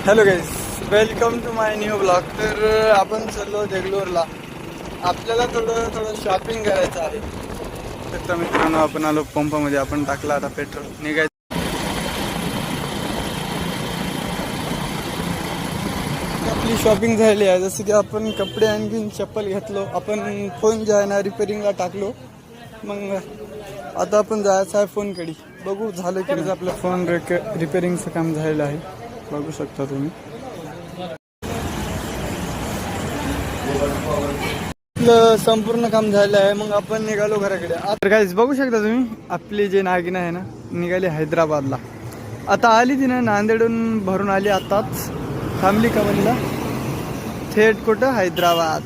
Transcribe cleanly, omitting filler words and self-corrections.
Hello guys, welcome to my new blog. तर आपण चाललो देगलूरला. आपल्याला थोडं शॉपिंग करायचं आहे. तर मित्रांनो, आपण आलो पंपामध्ये. आपण टाकला आता पेट्रोल. निघायचं. आपली शॉपिंग झाली आहे. जसं की आपण कपडे आणखीन चप्पल घेतलो. आपण फोन जे आहे ना रिपेरिंगला टाकलो. मग आता आपण जायचं आहे फोनकडे. बघू झालं की आपलं फोन रिपेरिंगचं काम झालेलं आहे. बघू शकता तुम्ही. आपलं संपूर्ण काम झालं आहे. मग आपण निघालो घराकडे. आता गाईज बघू शकता तुम्ही, आपली जे नागिना आहे ना निघाली हैदराबादला. आता आली ती ना नांदेडून भरून आली. आताच थांबली का म्हणला थेट कुठं हैदराबाद.